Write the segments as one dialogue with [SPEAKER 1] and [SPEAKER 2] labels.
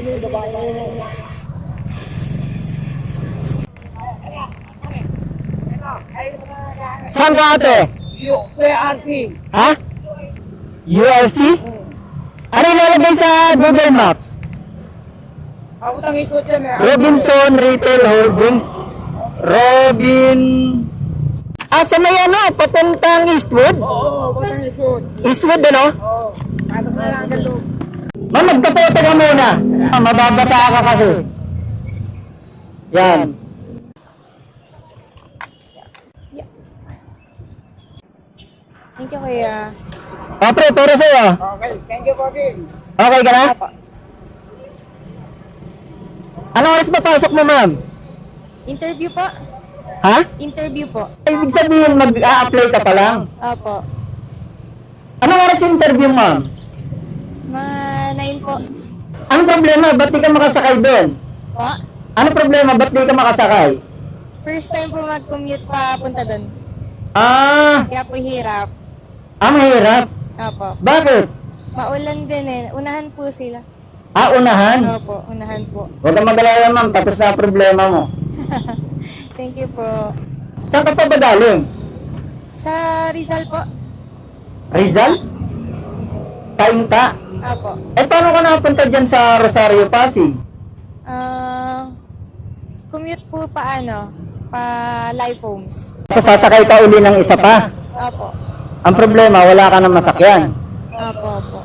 [SPEAKER 1] Saan ka ate?
[SPEAKER 2] URC.
[SPEAKER 1] Ha? URC? Ano ilalagay sa Google Maps?
[SPEAKER 2] Ako tang ikot yan eh.
[SPEAKER 1] Robinson Retail Holdings. Sa may ano, papuntang Eastwood?
[SPEAKER 2] Oo, batang ikot.
[SPEAKER 1] Eastwood ano?
[SPEAKER 2] Oo. Kato ka lang ganito.
[SPEAKER 1] Ma'am, magkapoto ka muna. Mababasa ka kasi. Yan.
[SPEAKER 3] Thank you, kuya.
[SPEAKER 1] Pre, para sa'yo.
[SPEAKER 2] Okay, thank you, Bobby.
[SPEAKER 1] Okay ka na?
[SPEAKER 3] Apo.
[SPEAKER 1] Anong oras papasok mo, ma'am?
[SPEAKER 3] Interview po?
[SPEAKER 1] Ha?
[SPEAKER 3] Interview po.
[SPEAKER 1] Ibig sabihin, mag-a-apply ka pa lang.
[SPEAKER 3] Apo.
[SPEAKER 1] Anong oras interview, ma'am?
[SPEAKER 3] Mga 9 po.
[SPEAKER 1] Anong problema? Ba't di ka makasakay doon?
[SPEAKER 3] Po?
[SPEAKER 1] Anong problema? Ba't di ka makasakay?
[SPEAKER 3] First time po mag-commute pa punta doon.
[SPEAKER 1] Kaya
[SPEAKER 3] po hirap.
[SPEAKER 1] Mahirap.
[SPEAKER 3] Apo.
[SPEAKER 1] Bakit?
[SPEAKER 3] Maulan din eh. Unahan po sila.
[SPEAKER 1] Unahan?
[SPEAKER 3] Opo, unahan po.
[SPEAKER 1] Huwag kang mag-alala, ma'am. Tapos na problema mo.
[SPEAKER 3] Thank you po.
[SPEAKER 1] Saan ka pa ba galing?
[SPEAKER 3] Sa Rizal po?
[SPEAKER 1] Rizal? Kainta?
[SPEAKER 3] Apo.
[SPEAKER 1] Paano ka napunta dyan sa Rosario, Pasig?
[SPEAKER 3] Commute po pa live homes.
[SPEAKER 1] Tapos sasakay ka uli ng isa pa.
[SPEAKER 3] Apo.
[SPEAKER 1] Ang problema, wala ka ng masakyan.
[SPEAKER 3] Opo.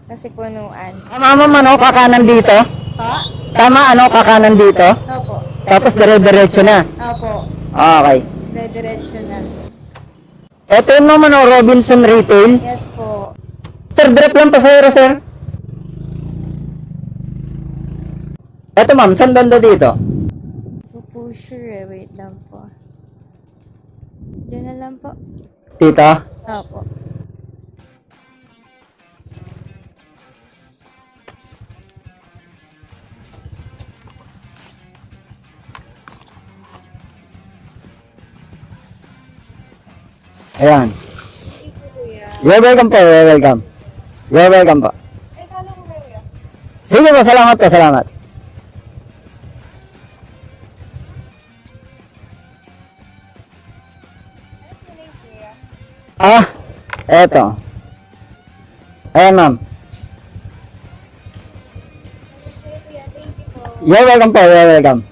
[SPEAKER 3] Kasi punuan.
[SPEAKER 1] Tama, ma'am, ano? Kakanan dito?
[SPEAKER 3] Po?
[SPEAKER 1] Tama, ano? Kakanan dito?
[SPEAKER 3] Opo.
[SPEAKER 1] Tapos dire-diretso na.
[SPEAKER 3] Opo.
[SPEAKER 1] Okay.
[SPEAKER 3] Diretso na.
[SPEAKER 1] Ito yun naman, Robinson Retail.
[SPEAKER 3] Yes po.
[SPEAKER 1] Sir, drop lang pasahero, sir. Ito, ma'am, saan banda dito?
[SPEAKER 3] Hindi po sure eh. Wait lang po. Diyan na lang po.
[SPEAKER 1] Dito?
[SPEAKER 3] Opo.
[SPEAKER 1] Ayan.
[SPEAKER 3] Thank you, kuya.
[SPEAKER 1] You're welcome po, you're welcome. You're welcome po.
[SPEAKER 3] Ay, kala ko kuya.
[SPEAKER 1] Sige po, salamat po, salamat.
[SPEAKER 3] Ano po na yung kuya?
[SPEAKER 1] Eto. Ayan, ma'am.
[SPEAKER 3] Kuya, thank you po.
[SPEAKER 1] You're welcome po, you're welcome.